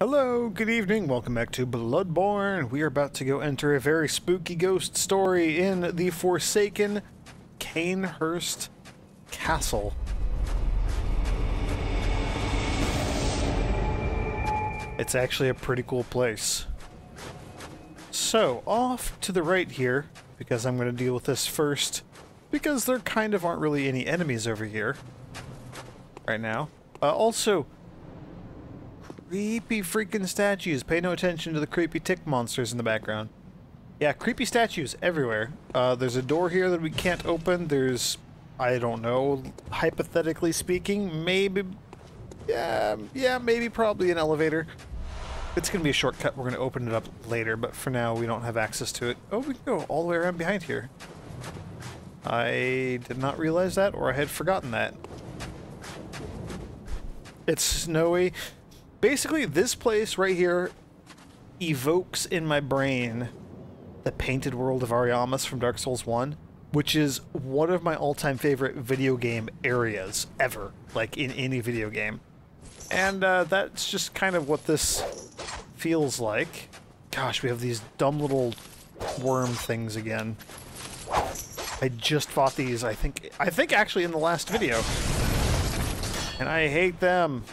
Hello, good evening, welcome back to Bloodborne. We are about to go enter a very spooky ghost story in the Forsaken Cainhurst Castle. It's actually a pretty cool place. So, off to the right here, because I'm going to deal with this first, because there kind of aren't really any enemies over here right now. Also, creepy freaking statues. Pay no attention to the creepy tick monsters in the background. Yeah, creepy statues everywhere. There's a door here that we can't open. There's, I don't know, hypothetically speaking, maybe, maybe probably an elevator. It's going to be a shortcut. We're going to open it up later, but for now we don't have access to it. Oh, we can go all the way around behind here. I did not realize that, or I had forgotten that. It's snowy. Basically, this place right here evokes in my brain the painted world of Ariamis from Dark Souls 1, which is one of my all-time favorite video game areas ever, like in any video game. And that's just kind of what this feels like. Gosh, we have these dumb little worm things again. I just fought these, I think actually in the last video. And I hate them.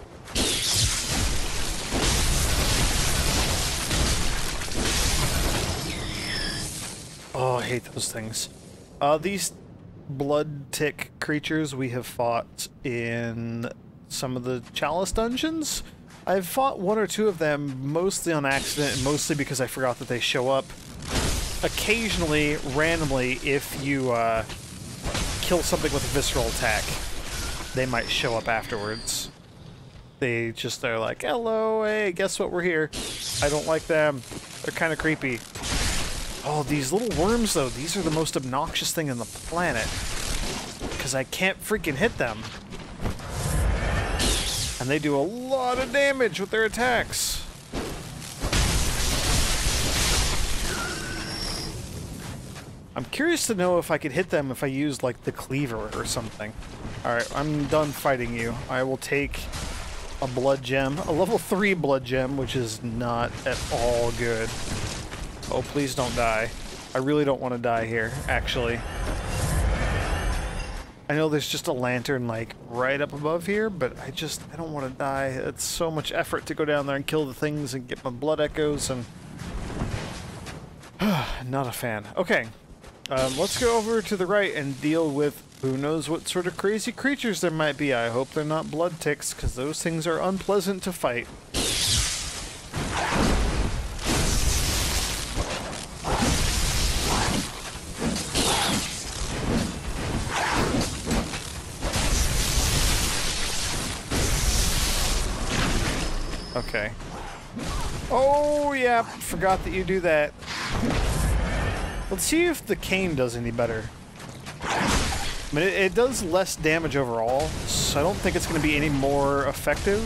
Oh, I hate those things. These blood tick creatures we have fought in some of the Chalice dungeons. I've fought one or two of them, mostly on accident and mostly because I forgot that they show up. Occasionally, randomly, if you kill something with a visceral attack, they might show up afterwards. They just are like, hello, hey, guess what, we're here. I don't like them. They're kind of creepy. Oh, these little worms, though, these are the most obnoxious thing on the planet. Because I can't freaking hit them. And they do a lot of damage with their attacks. I'm curious to know if I could hit them if I used, like, the cleaver or something. Alright, I'm done fighting you. I will take a blood gem, a level 3 blood gem, which is not at all good. Oh, please don't die. I really don't want to die here, actually. I know there's just a lantern, like, right up above here, but I don't want to die. It's so much effort to go down there and kill the things and get my blood echoes, and... not a fan. Okay, let's go over to the right and deal with who knows what sort of crazy creatures there might be. I hope they're not blood ticks, because those things are unpleasant to fight. Okay. Oh, yeah, forgot that you do that. Let's see if the cane does any better. I mean, it does less damage overall, so I don't think it's going to be any more effective.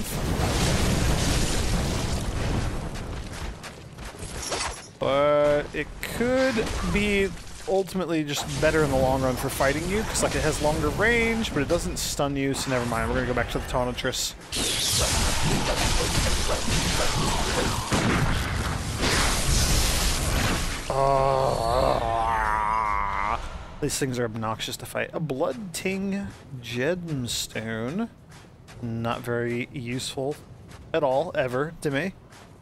But it could be ultimately just better in the long run for fighting you, because like it has longer range, but it doesn't stun you, so never mind. We're going to go back to the Tonitrus. These things are obnoxious to fight. A Blood Ting gemstone. Not very useful at all, ever, to me.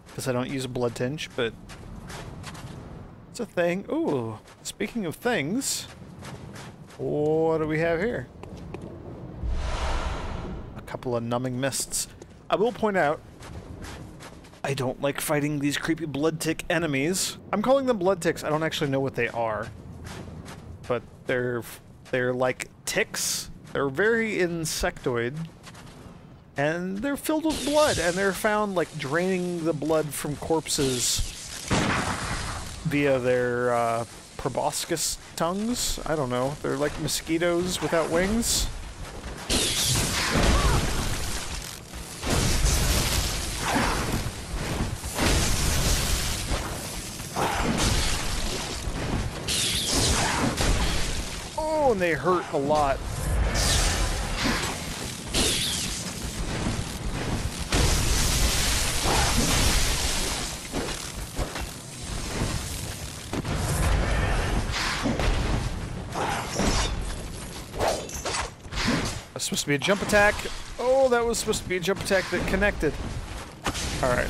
Because I don't use a blood tinge, but it's a thing. Ooh, speaking of things, what do we have here? A couple of numbing mists. I will point out, I don't like fighting these creepy blood tick enemies. I'm calling them blood ticks. I don't actually know what they are. But they're like ticks. They're very insectoid. And they're filled with blood, and they're found like draining the blood from corpses via their proboscis tongues. I don't know. They're like mosquitoes without wings. And they hurt a lot. supposed to be a jump attack. Oh, that was supposed to be a jump attack that connected. Alright.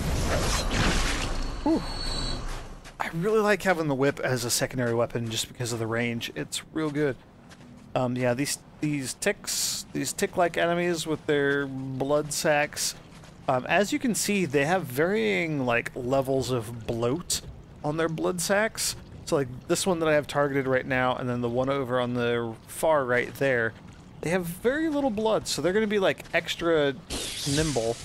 Whew. I really like having the whip as a secondary weapon just because of the range. It's real good. Yeah, these tick-like enemies with their blood sacks, as you can see, they have varying, like, levels of bloat on their blood sacks. So, like, this one that I have targeted right now, and then the one over on the far right there, they have very little blood, so they're going to be, like, extra nimble.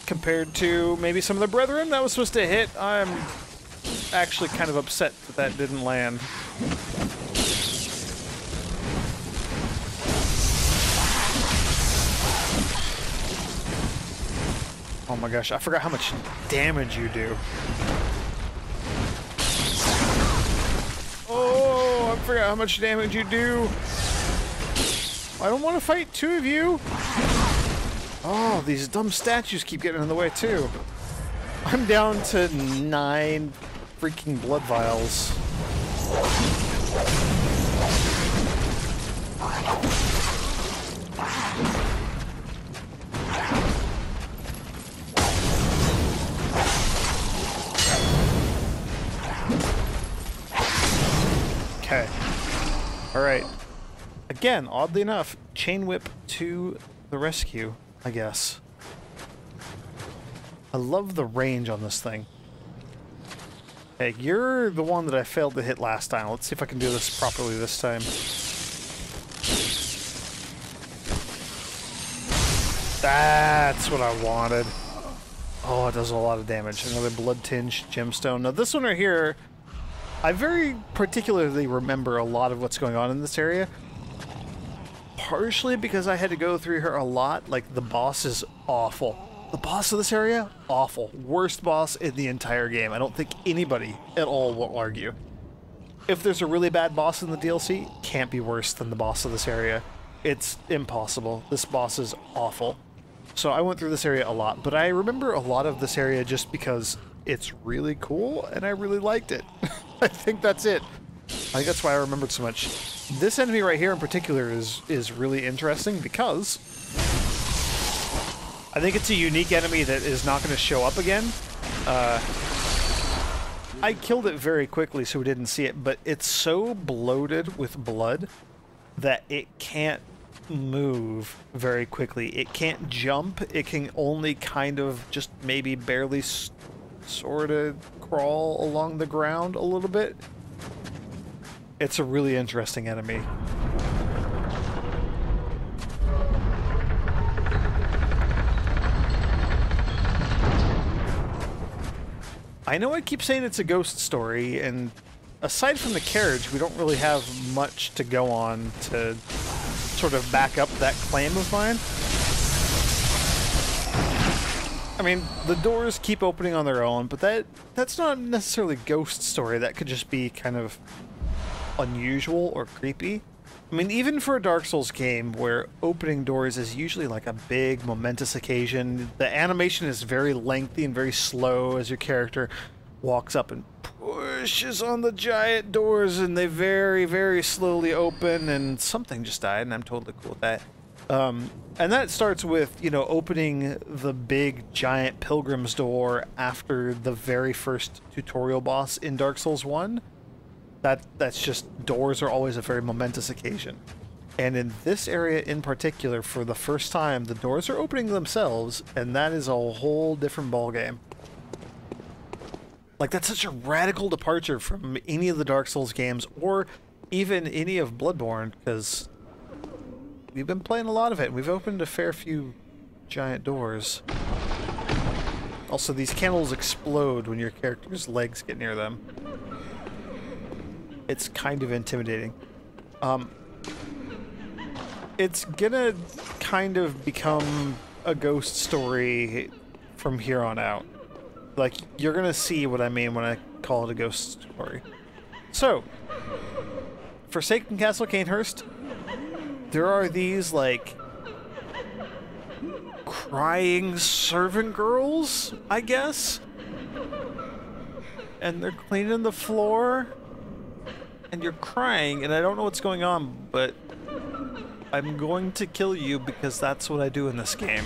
Compared to maybe some of the brethren that was supposed to hit. I'm actually kind of upset that that didn't land. Oh my gosh, I forgot how much damage you do. Oh, I forgot how much damage you do. I don't want to fight two of you. Oh, these dumb statues keep getting in the way, too. I'm down to 9 freaking blood vials. Okay. Alright. Again, oddly enough, chain whip to the rescue, I guess. I love the range on this thing. Hey, you're the one that I failed to hit last time. Let's see if I can do this properly this time. That's what I wanted. Oh, it does a lot of damage. Another blood-tinged gemstone. Now this one right here, I very particularly remember a lot of what's going on in this area. Partially because I had to go through her a lot. Like, the boss is awful. The boss of this area, awful. Worst boss in the entire game. I don't think anybody at all will argue. If there's a really bad boss in the DLC, can't be worse than the boss of this area. It's impossible. This boss is awful. So I went through this area a lot, but I remember a lot of this area just because it's really cool and I really liked it. I think that's it. I think that's why I remembered so much. This enemy right here in particular is really interesting because I think it's a unique enemy that is not going to show up again. I killed it very quickly so we didn't see it, but it's so bloated with blood that it can't move very quickly. It can't jump. It can only kind of just maybe barely sort of crawl along the ground a little bit. It's a really interesting enemy. I know I keep saying it's a ghost story, and aside from the carriage, we don't really have much to go on to sort of back up that claim of mine. I mean, the doors keep opening on their own, but that's not necessarily a ghost story. That could just be kind of unusual or creepy. I mean, even for a Dark Souls game where opening doors is usually like a big, momentous occasion, the animation is very lengthy and very slow as your character walks up and pushes on the giant doors, and they very, very slowly open, and something just died, and I'm totally cool with that. And that starts with, you know, opening the big, giant Pilgrim's door after the very first tutorial boss in Dark Souls 1. That's just, doors are always a very momentous occasion. And in this area in particular, for the first time, the doors are opening themselves, and that is a whole different ballgame. Like, that's such a radical departure from any of the Dark Souls games, or even any of Bloodborne, because we've been playing a lot of it, and we've opened a fair few giant doors. Also, these candles explode when your character's legs get near them. It's kind of intimidating. It's gonna kind of become a ghost story from here on out. Like, you're gonna see what I mean when I call it a ghost story. So, Forsaken Castle Cainhurst, there are these, like, crying servant girls, I guess? And they're cleaning the floor. and you're crying, and I don't know what's going on, but I'm going to kill you because that's what I do in this game.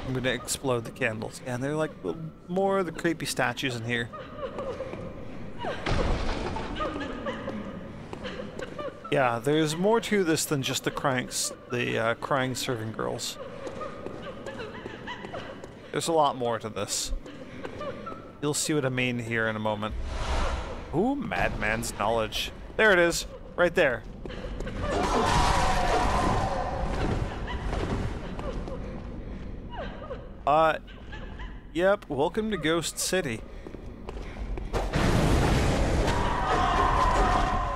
I'm gonna explode the candles. And they're like more of the creepy statues in here. Yeah, there's more to this than just the crying serving girls. There's a lot more to this. You'll see what I mean here in a moment. Ooh, madman's knowledge. There it is, right there. Yep, welcome to Ghost City.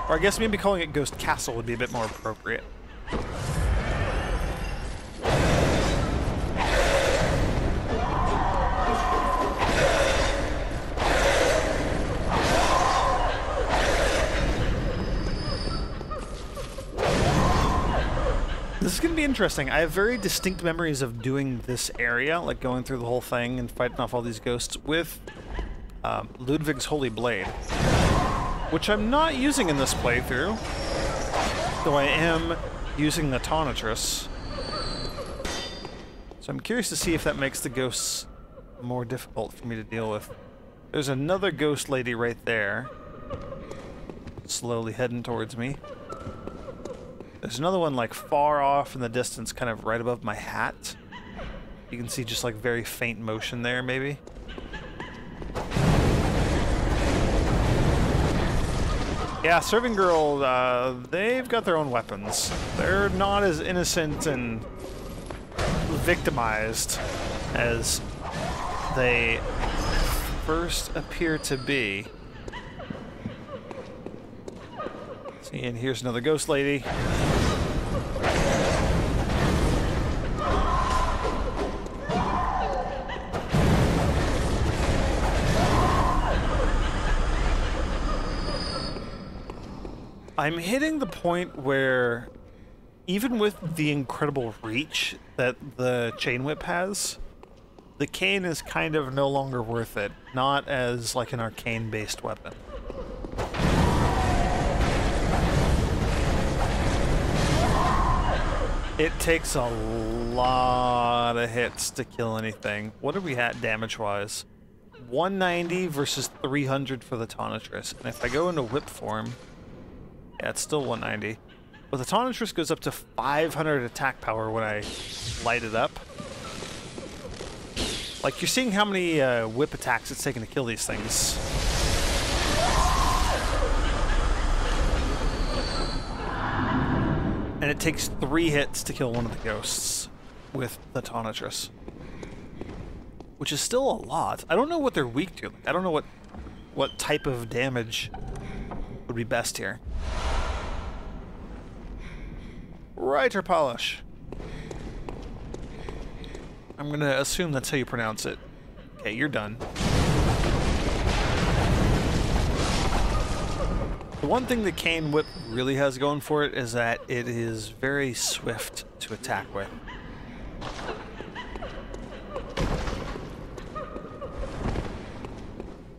Or I guess maybe calling it Ghost Castle would be a bit more appropriate. This is going to be interesting. I have very distinct memories of doing this area, like going through the whole thing and fighting off all these ghosts with Ludwig's Holy Blade, which I'm not using in this playthrough, though I am using the Tonitrus. So I'm curious to see if that makes the ghosts more difficult for me to deal with. There's another ghost lady right there, slowly heading towards me. There's another one like far off in the distance, kind of right above my hat. You can see just like very faint motion there, maybe. Yeah, Serving Girl, they've got their own weapons. They're not as innocent and victimized as they first appear to be. See, and here's another ghost lady. I'm hitting the point where, even with the incredible reach that the Chain Whip has, the cane is kind of no longer worth it. Not as like an arcane-based weapon. It takes a lot of hits to kill anything. What are we at damage-wise? 190 versus 300 for the Tonitrus. And if I go into whip form, yeah, it's still 190. But the Tonitrus goes up to 500 attack power when I light it up. Like, you're seeing how many whip attacks it's taken to kill these things. And it takes 3 hits to kill one of the ghosts with the Tonitrus. Which is still a lot. I don't know what they're weak to. I don't know what type of damage would be best here. Reiter Polish. I'm gonna assume that's how you pronounce it. Okay, you're done. The one thing the Cane Whip really has going for it is that it is very swift to attack with.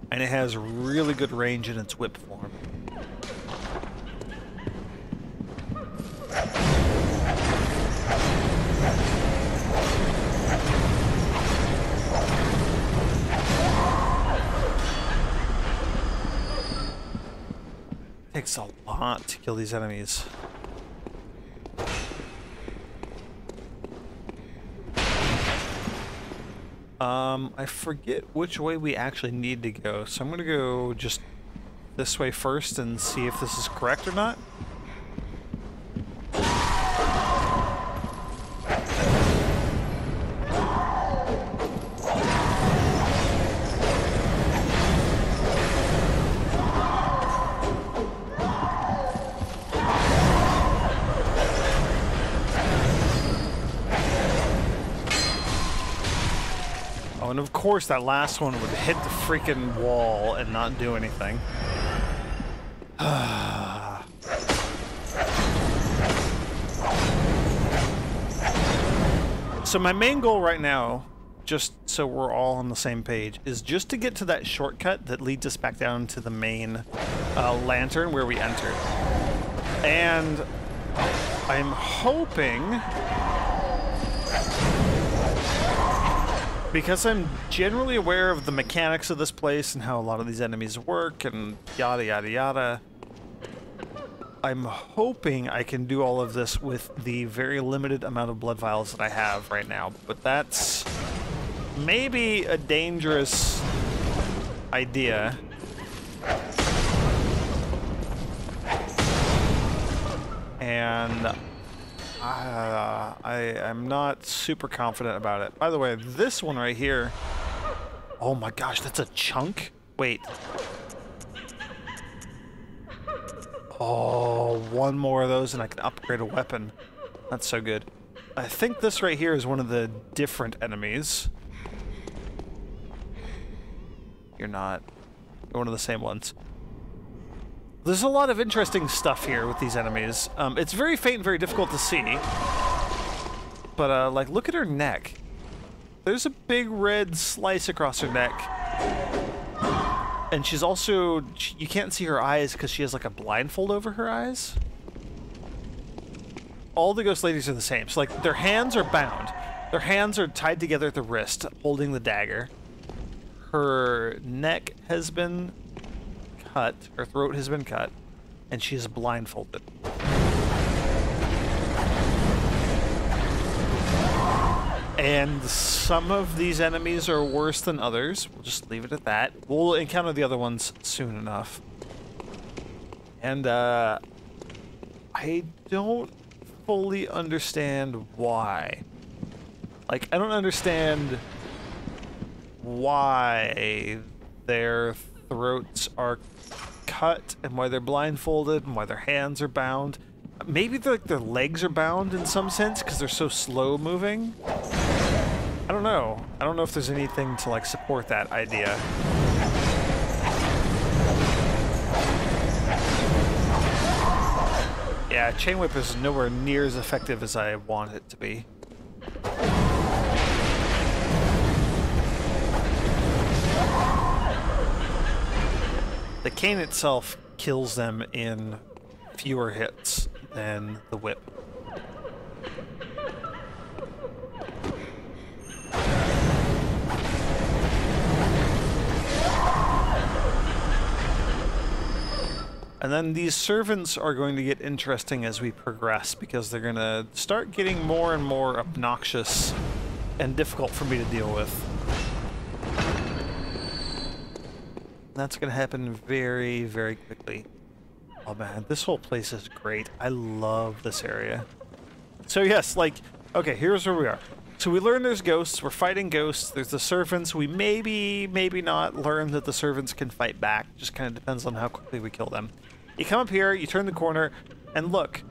And it has really good range in its whip form. Takes a lot to kill these enemies. I forget which way we actually need to go, so I'm gonna go just this way first and see if this is correct or not. And of course that last one would hit the freaking wall and not do anything. So my main goal right now, just so we're all on the same page, is just to get to that shortcut that leads us back down to the main lantern where we entered. And I'm hoping, because I'm generally aware of the mechanics of this place and how a lot of these enemies work and yada yada yada, I'm hoping I can do all of this with the very limited amount of blood vials that I have right now. But that's maybe a dangerous idea. And I'm not super confident about it. By the way, this one right here... Oh my gosh, that's a chunk? Wait. Oh, one more of those and I can upgrade a weapon. That's so good. I think this right here is one of the different enemies. You're not. You're one of the same ones. There's a lot of interesting stuff here with these enemies. It's very faint and very difficult to see. But, like, look at her neck. There's a big red slice across her neck. And she's also... You can't see her eyes because she has, like, a blindfold over her eyes. All the ghost ladies are the same. So, like, their hands are bound. Their hands are tied together at the wrist, holding the dagger. Her neck has been cut. Her throat has been cut. And she is blindfolded. And some of these enemies are worse than others. We'll just leave it at that. We'll encounter the other ones soon enough. And, I don't fully understand why. Like, I don't understand why their throats are cut and why they're blindfolded and why their hands are bound. Maybe their legs are bound in some sense because they're so slow moving. I don't know. I don't know if there's anything to, like, support that idea. Yeah, Chain Whip is nowhere near as effective as I want it to be. The cane itself kills them in fewer hits than the whip. And then these servants are going to get interesting as we progress because they're going to start getting more and more obnoxious and difficult for me to deal with. That's going to happen very, very quickly. Oh man, this whole place is great. I love this area. So yes, like, okay, here's where we are. So we learn there's ghosts, we're fighting ghosts, there's the servants, we maybe not learn that the servants can fight back. Just kind of depends on how quickly we kill them. You come up here, you turn the corner, and look.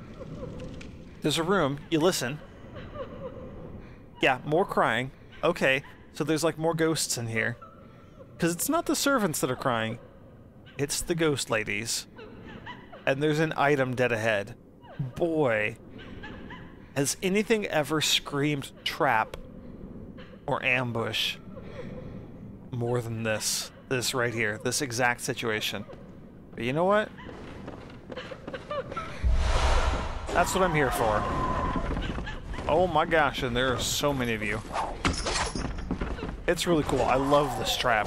There's a room, you listen. Yeah, more crying. Okay, so there's like more ghosts in here. Because it's not the servants that are crying, it's the ghost ladies. And there's an item dead ahead. Boy, has anything ever screamed trap or ambush more than this? This right here, this exact situation. But you know what? That's what I'm here for. Oh my gosh, and there are so many of you. It's really cool. I love this trap.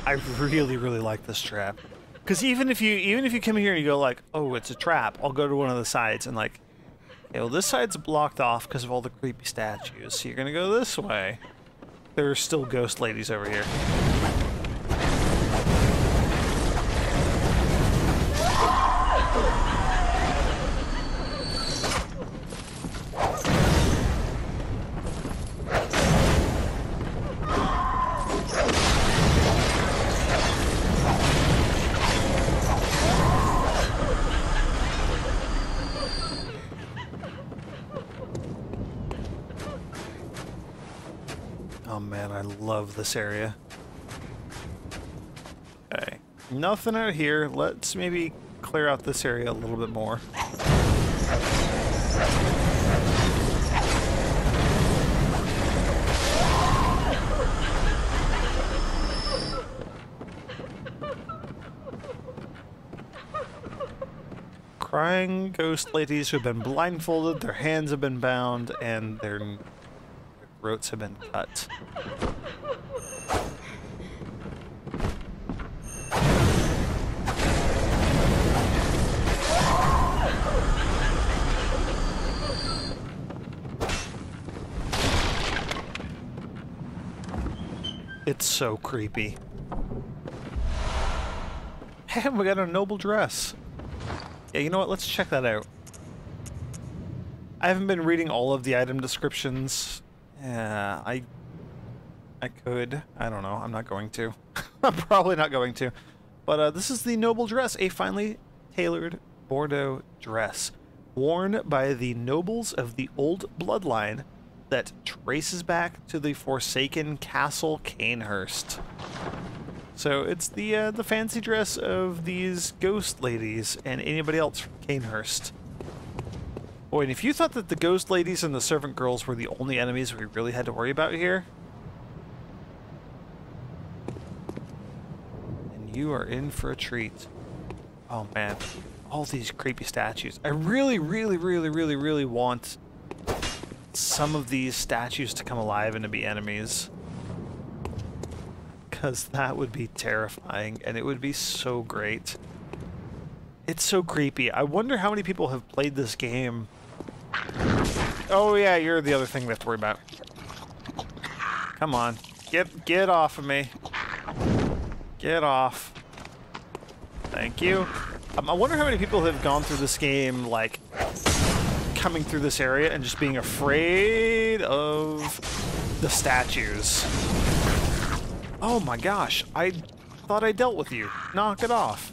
I really like this trap, because even if you come here and you go like, oh, it's a trap, I'll go to one of the sides and like, okay, well, this side's blocked off because of all the creepy statues, so you're gonna go this way. There are still ghost ladies over here. love this area. Okay, nothing out here. Let's maybe clear out this area a little bit more. Crying ghost ladies who have been blindfolded, their hands have been bound, and their throats have been cut. It's so creepy. And we got a noble dress. Yeah, you know what? Let's check that out. I haven't been reading all of the item descriptions. Yeah, I could. I don't know. I'm not going to. I'm probably not going to. But this is the noble dress, a finely tailored Bordeaux dress, worn by the nobles of the old bloodline that traces back to the Forsaken Castle Cainhurst. So it's the fancy dress of these ghost ladies and anybody else from Cainhurst. Boy, and if you thought that the ghost ladies and the servant girls were the only enemies we really had to worry about here, then you are in for a treat. Oh man, all these creepy statues. I really, really, really, really, really want some of these statues to come alive and to be enemies. Because that would be terrifying, and it would be so great. It's so creepy. I wonder how many people have played this game. Oh yeah, you're the other thing we have to worry about. Come on. Get off of me. Get off. Thank you. I wonder how many people have gone through this game, like, coming through this area and just being afraid of the statues. Oh my gosh, I thought I dealt with you. Knock it off.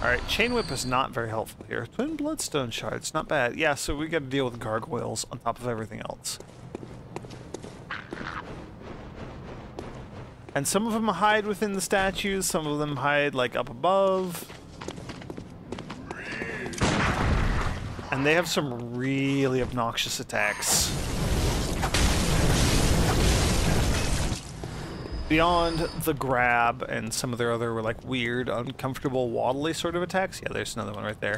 Alright, Chain Whip is not very helpful here. Twin Bloodstone Shards, not bad. Yeah, so we gotta deal with gargoyles on top of everything else. And some of them hide within the statues, some of them hide, like, up above. And they have some really obnoxious attacks. Beyond the grab and some of their other, like, weird, uncomfortable, waddly sort of attacks. Yeah, there's another one right there.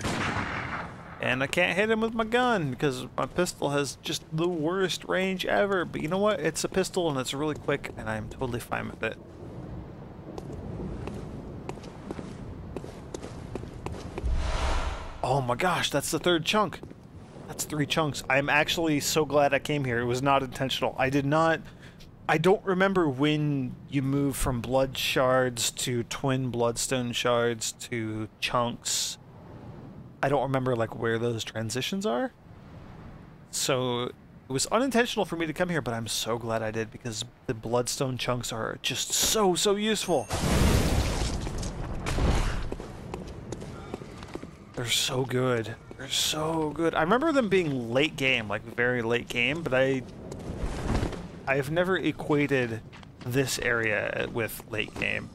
And I can't hit him with my gun because my pistol has just the worst range ever. But you know what? It's a pistol and it's really quick and I'm totally fine with it. Oh my gosh, that's the third chunk. That's 3 chunks. I'm actually so glad I came here. It was not intentional. I don't remember when you move from blood shards to twin bloodstone shards to chunks. I don't remember, like, where those transitions are. So it was unintentional for me to come here, but I'm so glad I did because the bloodstone chunks are just so useful. They're so good. They're so good. I remember them being late game, like very late game, but I've never equated this area with late game.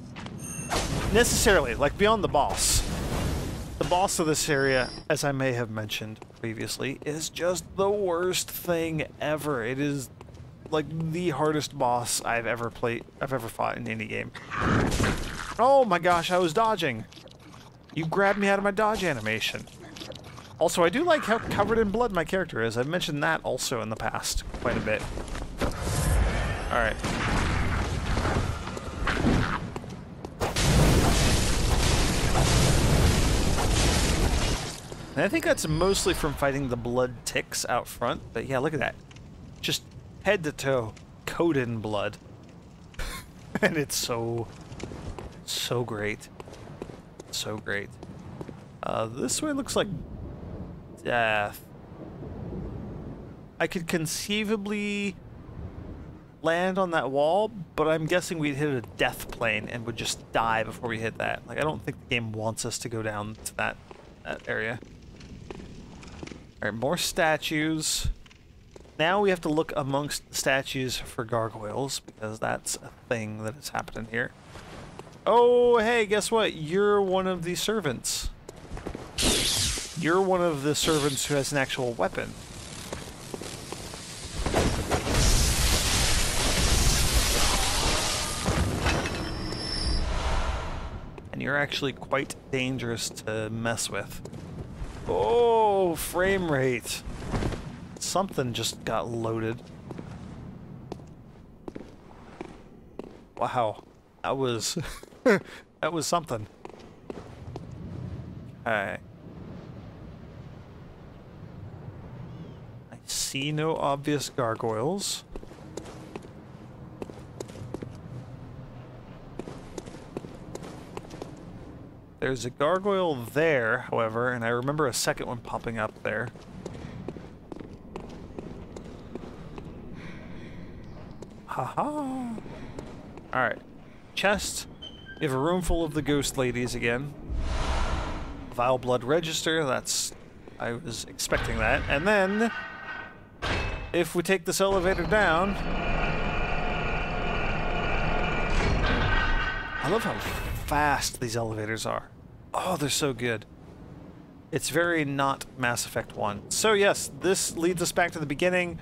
Necessarily, like beyond the boss. The boss of this area, as I may have mentioned previously, is just the worst thing ever. It is like the hardest boss I've ever fought in any game. Oh my gosh, I was dodging. You grabbed me out of my dodge animation. Also, I do like how covered in blood my character is. I've mentioned that also in the past quite a bit. Alright. And I think that's mostly from fighting the blood ticks out front, but yeah, look at that. Just head to toe, coated in blood. And it's so great. So great. This way looks like death. I could conceivably land on that wall, but I'm guessing we'd hit a death plane and would just die before we hit that. Like, I don't think the game wants us to go down to that area. Alright, more statues. Now we have to look amongst the statues for gargoyles, because that's a thing that is happening here. Oh, hey, guess what? You're one of the servants. You're one of the servants who has an actual weapon. And you're actually quite dangerous to mess with. Oh, frame rate. Something just got loaded. Wow. That was... that was something. Okay. I see no obvious gargoyles. There's a gargoyle there, however, and I remember a second one popping up there. Haha. Alright. Chest. You have a room full of the ghost ladies again. Vile blood register, that's... I was expecting that. And then... if we take this elevator down... I love how fast these elevators are. Oh, they're so good. It's very not Mass Effect 1. So yes, this leads us back to the beginning.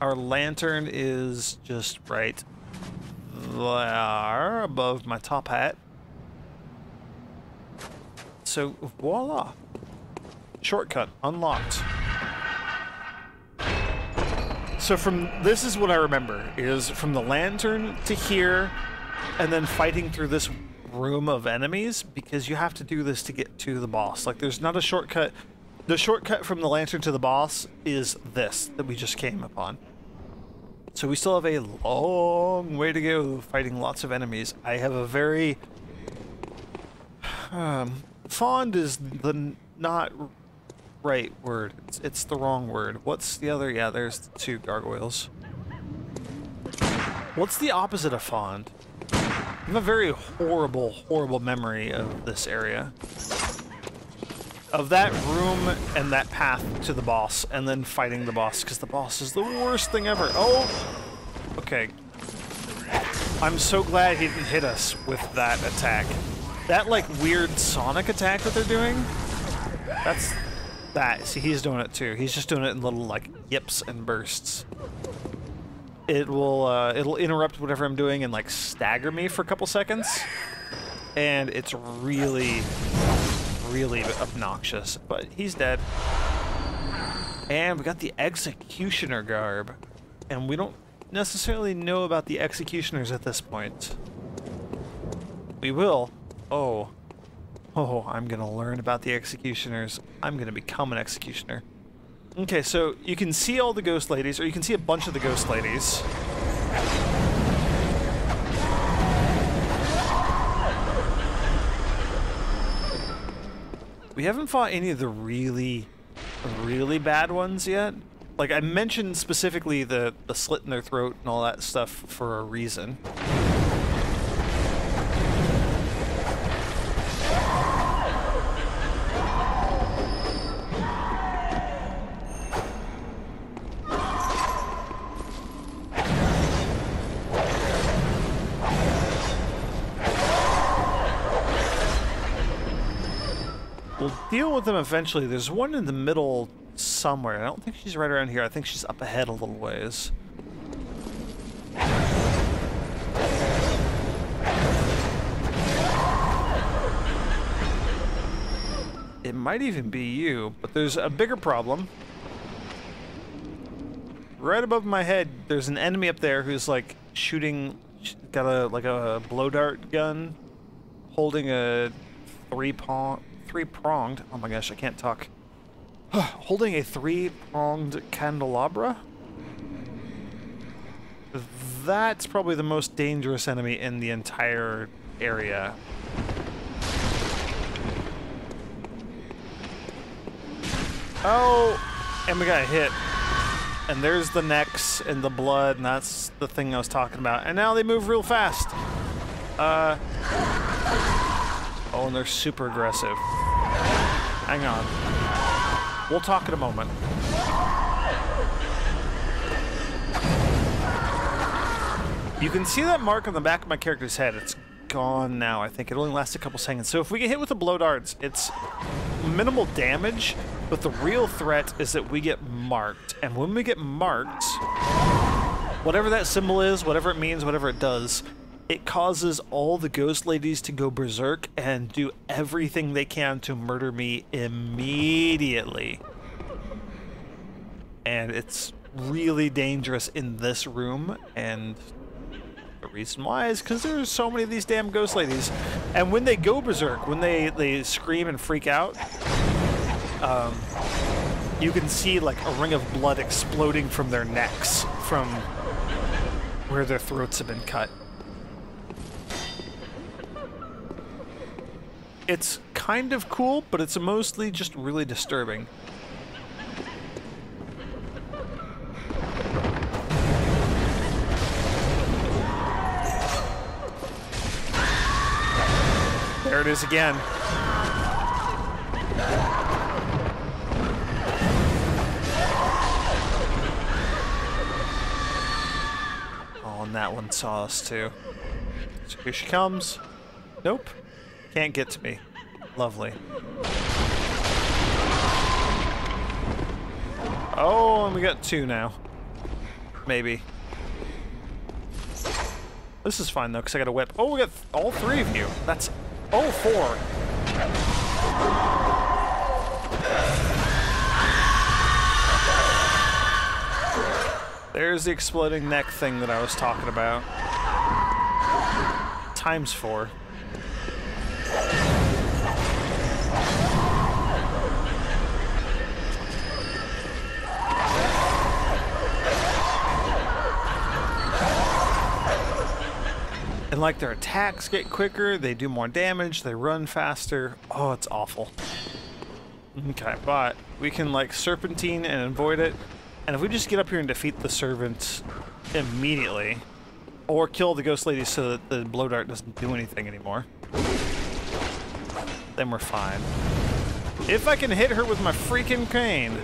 Our lantern is just right there, above my top hat. So, voila. Shortcut unlocked. So this is what I remember, is from the lantern to here, and then fighting through this room of enemies, because you have to do this to get to the boss. Like, there's not a shortcut. The shortcut from the lantern to the boss is this that we just came upon. So we still have a long way to go fighting lots of enemies. I have a very... fond is the not right word. It's the wrong word. What's the other? Yeah, there's the two gargoyles. What's the opposite of fond? I have a very horrible, horrible memory of this area. Of that room and that path to the boss, and then fighting the boss, because the boss is the worst thing ever. Oh! Okay. I'm so glad he didn't hit us with that attack. That, like, weird Sonic attack that they're doing, that's that. See, he's doing it too. He's just doing it in little, like, yips and bursts. It'll interrupt whatever I'm doing and, like, stagger me for a couple seconds. And it's really, really obnoxious. But he's dead. And we got the Executioner garb. And we don't necessarily know about the Executioners at this point. We will. Oh, I'm gonna learn about the Executioners. I'm gonna become an Executioner. Okay, so you can see all the ghost ladies, or you can see a bunch of the ghost ladies. We haven't fought any of the really, really bad ones yet. Like, I mentioned specifically the slit in their throat and all that stuff for a reason. We'll deal with them eventually. There's one in the middle somewhere. I don't think she's right around here. I think she's up ahead a little ways. It might even be you, but there's a bigger problem. Right above my head, there's an enemy up there who's like shooting, got a blow dart gun, holding a three-pronged, oh my gosh, I can't talk. Holding a three-pronged candelabra? That's probably the most dangerous enemy in the entire area. Oh, and we got hit. And there's the necks and the blood, and that's the thing I was talking about. And now they move real fast. Oh, and they're super aggressive. Hang on. We'll talk in a moment. You can see that mark on the back of my character's head. It's gone now, I think. It only lasts a couple seconds. So if we get hit with the blow darts, it's minimal damage, but the real threat is that we get marked. And when we get marked, whatever that symbol is, whatever it means, whatever it does, it causes all the ghost ladies to go berserk and do everything they can to murder me immediately. And it's really dangerous in this room, and the reason why is because there's so many of these damn ghost ladies. And when they go berserk, when they scream and freak out, you can see like a ring of blood exploding from their necks from where their throats have been cut. It's kind of cool, but it's mostly just really disturbing. There it is again. Oh, and that one saw us too. So here she comes. Nope. Can't get to me. Lovely. Oh, and we got two now. Maybe. This is fine though, because I got a whip. Oh, we got all three of you. That's... Oh, four. There's the exploding neck thing that I was talking about. Times 4. And like their attacks get quicker, they do more damage, they run faster. Oh, it's awful. Okay, but we can like serpentine and avoid it. And if we just get up here and defeat the servant immediately, or kill the ghost lady so that the blow dart doesn't do anything anymore, then we're fine. If I can hit her with my freaking cane.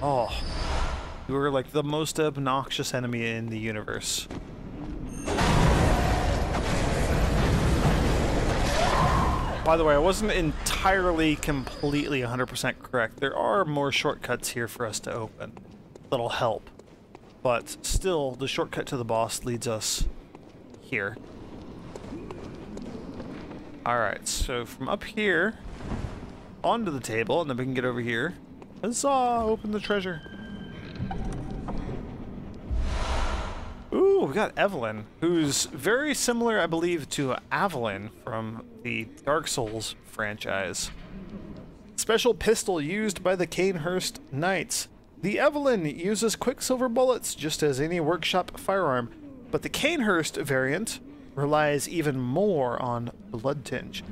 Oh. You are like the most obnoxious enemy in the universe. By the way, I wasn't entirely, completely 100% correct. There are more shortcuts here for us to open that'll help. But still, the shortcut to the boss leads us here. Alright, so from up here, onto the table, and then we can get over here. Huzzah! Open the treasure. Ooh, we got Evelyn, who's very similar, I believe, to Evelyn from the Dark Souls franchise. Special pistol used by the Cainhurst Knights. The Evelyn uses quicksilver bullets just as any workshop firearm, but the Cainhurst variant relies even more on blood tinge.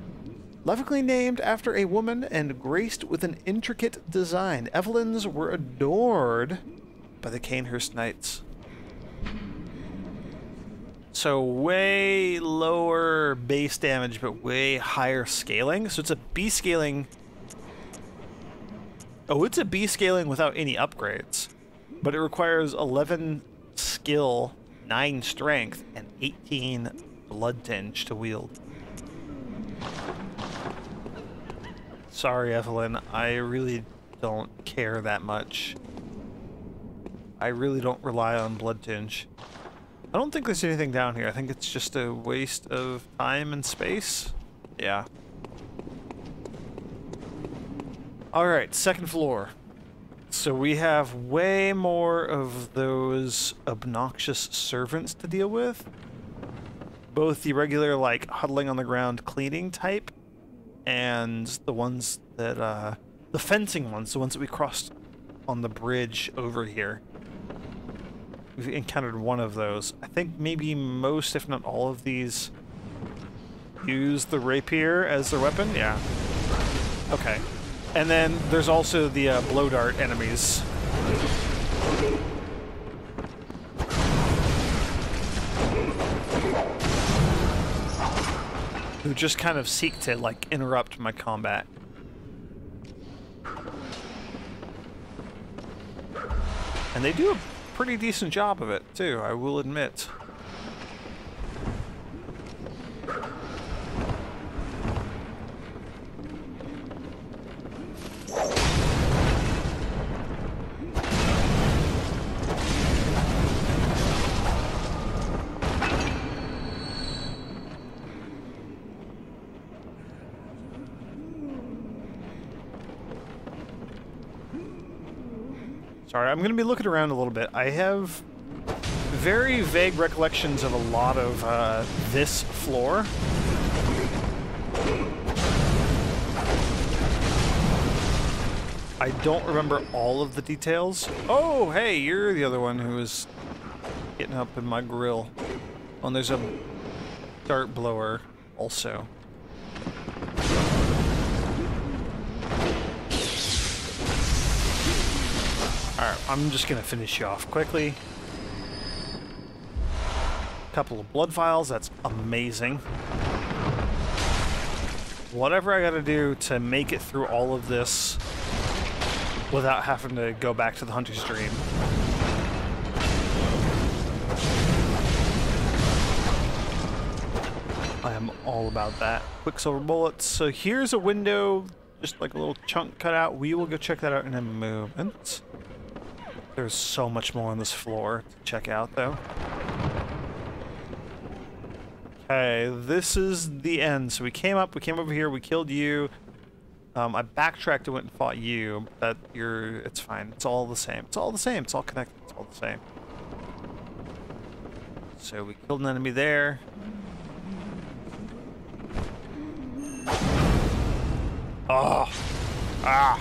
Lovingly named after a woman and graced with an intricate design, Evelyns were adored by the Cainhurst Knights. So way lower base damage, but way higher scaling. So it's a B scaling. Oh, it's a B scaling without any upgrades. But it requires 11 skill, 9 strength, and 18 blood tinge to wield. Sorry, Evelyn. I really don't care that much. I really don't rely on blood tinge. I don't think there's anything down here. I think it's just a waste of time and space. Yeah. Alright, second floor. So we have way more of those obnoxious servants to deal with. Both the regular, like, huddling on the ground cleaning type, and the ones that, the fencing ones, the ones that we crossed on the bridge over here. We've encountered one of those. I think maybe most, if not all of these, use the rapier as their weapon? Yeah. Okay. And then there's also the blow dart enemies. Who just kind of seek to, like, interrupt my combat. And they do a pretty decent job of it, too, I will admit. Sorry, I'm going to be looking around a little bit. I have very vague recollections of a lot of this floor. I don't remember all of the details. Oh, hey, you're the other one who was getting up in my grill. Oh, and there's a dart blower also. Alright, I'm just gonna finish you off quickly. Couple of blood vials, that's amazing. Whatever I gotta do to make it through all of this without having to go back to the Hunter's Dream. I am all about that. Quicksilver bullets. So here's a window, just like a little chunk cut out. We will go check that out in a moment. There's so much more on this floor to check out, though. Okay, this is the end. So we came up, we came over here, we killed you. I backtracked and went and fought you. It's fine. It's all the same. It's all the same. It's all connected. It's all the same. So we killed an enemy there. Oh! Ah!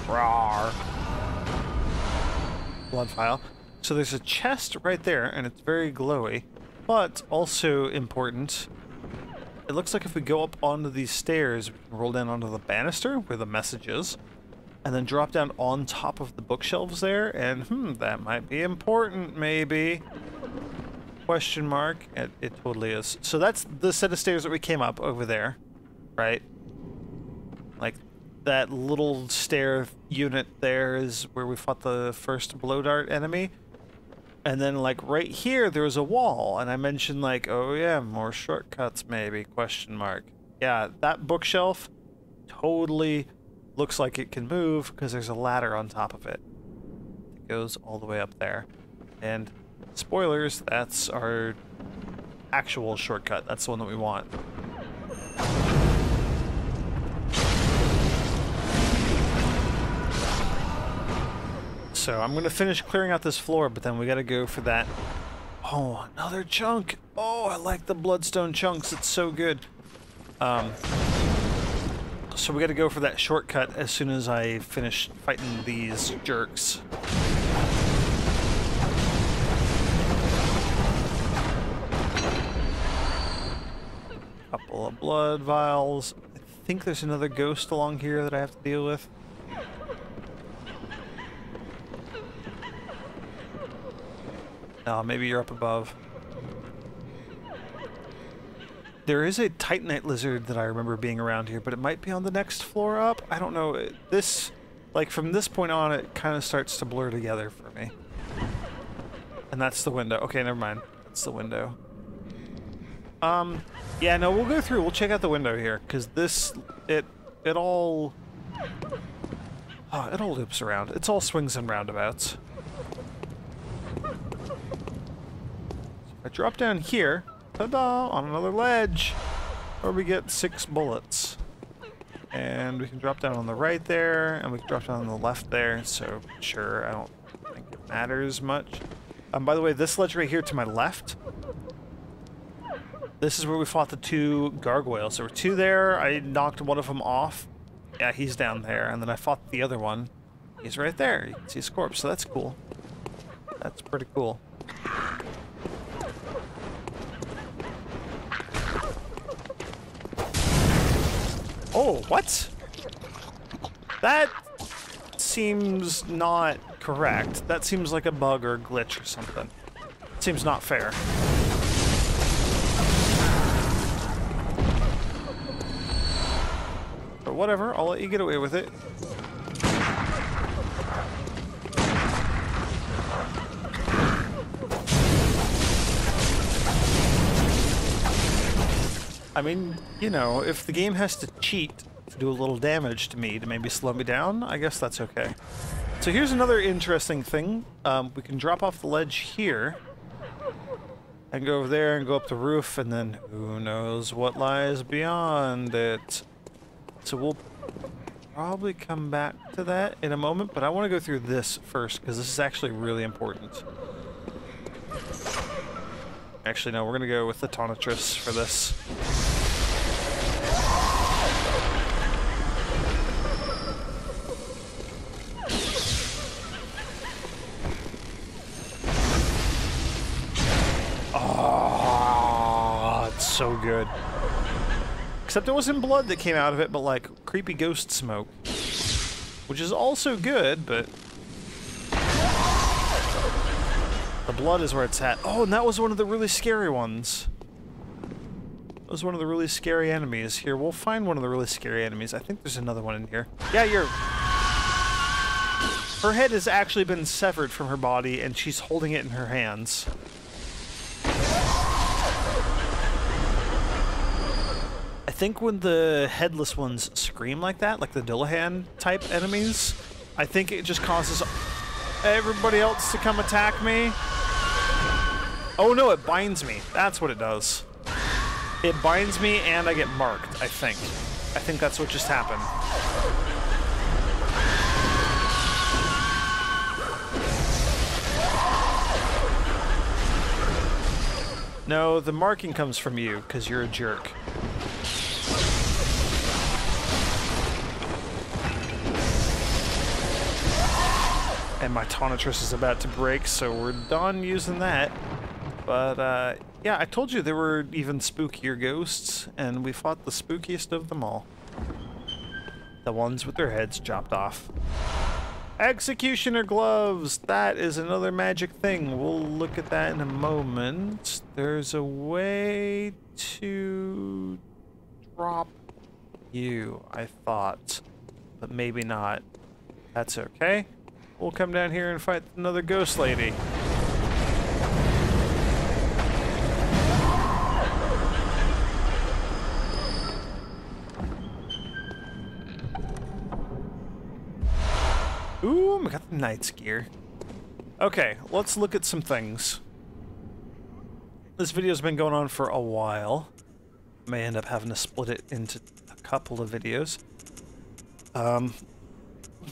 Rawr! Blood vial. So there's a chest right there, and it's very glowy, but also important. It looks like if we go up onto these stairs, we can roll down onto the banister where the message is, and then drop down on top of the bookshelves there, and that might be important, maybe. Question mark. It totally is. So that's the set of stairs that we came up over there, right? Like, that little stair unit there is where we fought the first blow dart enemy. And then, like, right here, there was a wall, and I mentioned, like, oh yeah, more shortcuts maybe, question mark. Yeah, that bookshelf totally looks like it can move, because there's a ladder on top of it. It goes all the way up there. And, spoilers, that's our actual shortcut. That's the one that we want. So I'm going to finish clearing out this floor, but then we got to go for that. Oh, another chunk. Oh, I like the bloodstone chunks. It's so good. So we got to go for that shortcut as soon as I finish fighting these jerks. Couple of blood vials. I think there's another ghost along here that I have to deal with. Maybe you're up above. There is a Titanite lizard that I remember being around here, but it might be on the next floor up. I don't know. This, like, from this point on, it kind of starts to blur together for me. And that's the window. Okay, never mind. That's the window. Yeah, no, we'll go through. We'll check out the window here, because this, it all loops around. It's all swings and roundabouts. I drop down here, ta-da, on another ledge, where we get 6 bullets. And we can drop down on the right there, and we can drop down on the left there, so sure, I don't think it matters much. By the way, this ledge right here to my left, this is where we fought the 2 gargoyles. There were 2 there, I knocked one of them off. Yeah, he's down there, and then I fought the other one. He's right there, you can see his corpse, so that's cool. That's pretty cool. Oh, what? That seems not correct. That seems like a bug or a glitch or something. Seems not fair. But whatever, I'll let you get away with it. I mean, you know, if the game has to cheat to do a little damage to me to maybe slow me down, I guess that's okay. So here's another interesting thing. We can drop off the ledge here and go over there and go up the roof, and then who knows what lies beyond it. So we'll probably come back to that in a moment, but I want to go through this first because this is actually really important. Actually, no, we're going to go with the Tonitrus for this. Oh, it's so good. Except it wasn't blood that came out of it, but like creepy ghost smoke. Which is also good, but the blood is where it's at. Oh, and that was one of the really scary ones. That was one of the really scary enemies. Here, we'll find one of the really scary enemies. I think there's another one in here. Yeah, her head has actually been severed from her body, and she's holding it in her hands. I think when the headless ones scream like that, like the Dullahan type enemies, I think it just causes everybody else to come attack me. Oh no, it binds me. That's what it does. It binds me and I get marked, I think. I think that's what just happened. No, the marking comes from you, because you're a jerk. And my Tonitrus is about to break, so we're done using that. But, yeah, I told you there were even spookier ghosts, and we fought the spookiest of them all. The ones with their heads chopped off. Executioner gloves! That is another magic thing. We'll look at that in a moment. There's a way to drop you, I thought. But maybe not. That's okay. We'll come down here and fight another ghost lady. Ooh, we got the Knight's gear. Okay, let's look at some things. This video's been going on for a while. May end up having to split it into a couple of videos.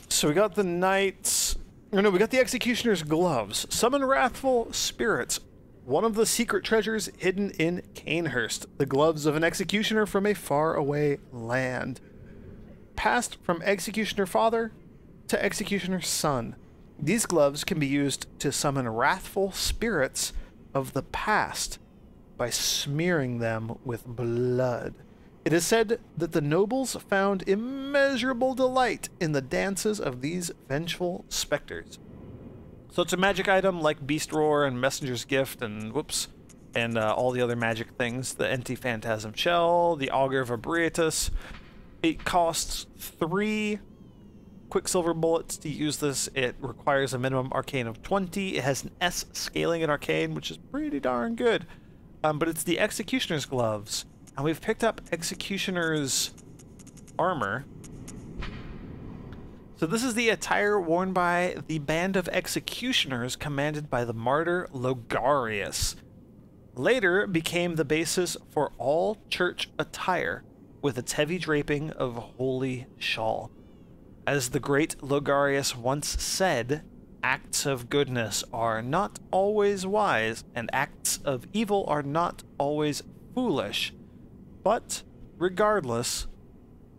So we got the Knight's... Oh no, we got the Executioner's gloves. Summon wrathful spirits. One of the secret treasures hidden in Cainhurst. The gloves of an executioner from a faraway land. Passed from Executioner Father to Executioner Son. These gloves can be used to summon wrathful spirits of the past by smearing them with blood. It is said that the nobles found immeasurable delight in the dances of these vengeful specters. So it's a magic item like Beast Roar and Messenger's Gift and whoops, and all the other magic things. The Anti-Phantasm Shell, the Augur of Arboretus. It costs 3 Quicksilver bullets to use this. It requires a minimum arcane of 20. It has an S scaling in arcane, which is pretty darn good. But it's the Executioner's gloves. And we've picked up Executioner's armor. So this is the attire worn by the band of executioners commanded by the martyr Logarius. Later became the basis for all church attire, with its heavy draping of holy shawl. As the great Logarius once said, acts of goodness are not always wise, and acts of evil are not always foolish. But, regardless,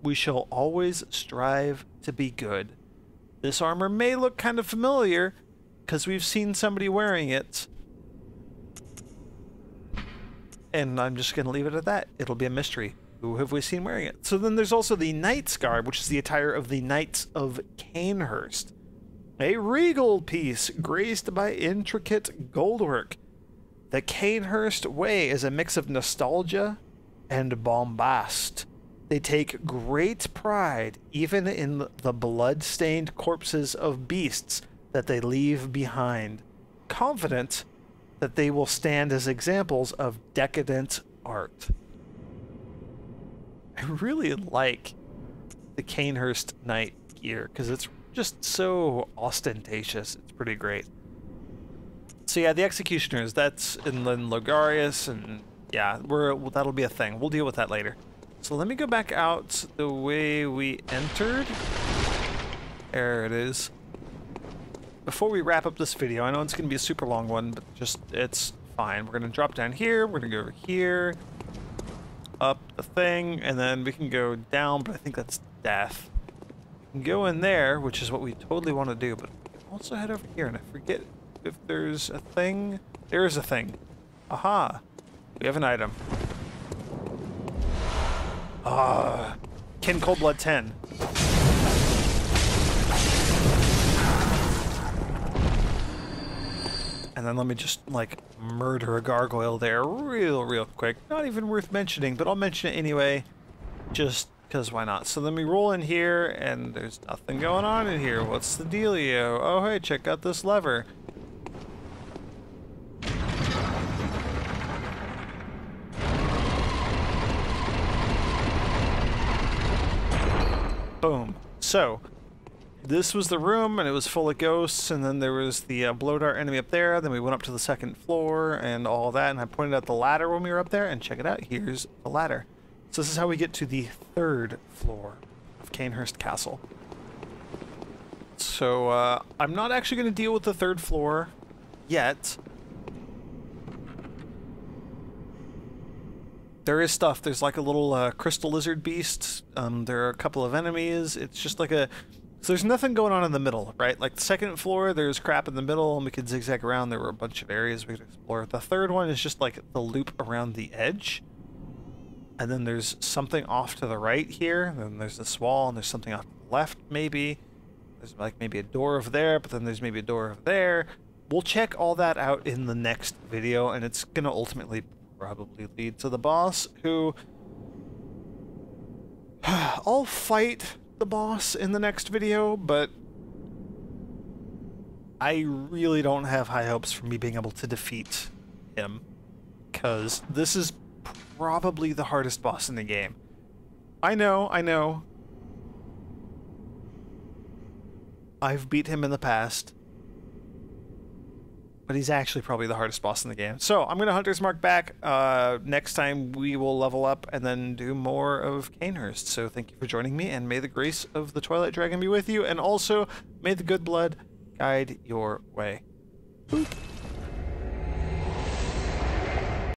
we shall always strive to be good. This armor may look kind of familiar, because we've seen somebody wearing it. And I'm just going to leave it at that. It'll be a mystery. Who have we seen wearing it? So then there's also the Knight's Garb, which is the attire of the Knights of Cainhurst. A regal piece graced by intricate goldwork. The Cainhurst way is a mix of nostalgia and bombast. They take great pride even in the blood-stained corpses of beasts that they leave behind, confident that they will stand as examples of decadent art. I really like the Cainhurst Knight gear because it's just so ostentatious. It's pretty great. So yeah, the Executioners, that's Inland Logarius, and yeah, that'll be a thing. We'll deal with that later. So let me go back out the way we entered. There it is. Before we wrap up this video, I know it's going to be a super long one, but it's fine. We're going to drop down here, we're going to go over here, up the thing, and then we can go down, but I think that's death. We can go in there, which is what we totally want to do, but we can also head over here, and I forget if there's a thing. There is a thing. Aha! We have an item. Kin Coldblood 10. And then let me just, like, murder a gargoyle there real quick. Not even worth mentioning, but I'll mention it anyway, just because why not? So then we roll in here, and there's nothing going on in here. What's the dealio? Oh, hey, check out this lever. Boom. So, this was the room, and it was full of ghosts, and then there was the blow dart enemy up there, then we went up to the second floor, and all that, and I pointed out the ladder when we were up there, and check it out, here's the ladder. So this is how we get to the third floor of Cainhurst Castle. So, I'm not actually going to deal with the third floor yet. There is stuff. There's like a little crystal lizard beast. There are a couple of enemies. It's just like a... So there's nothing going on in the middle, right? Like the second floor, there's crap in the middle, and we could zigzag around. There were a bunch of areas we could explore. The third one is just like the loop around the edge. And then there's something off to the right here. And then there's this wall, and there's something off to the left, maybe. There's like maybe a door over there, but then there's maybe a door over there. We'll check all that out in the next video, and it's going to ultimately probably lead to the boss, who... I'll fight the boss in the next video, but I really don't have high hopes for me being able to defeat him, because this is probably the hardest boss in the game. I know. I've beat him in the past, but he's actually probably the hardest boss in the game. So I'm going to Hunter's Mark back. Next time we will level up and then do more of Cainhurst. So thank you for joining me, and may the grace of the Twilight Dragon be with you, and also may the good blood guide your way. Boop.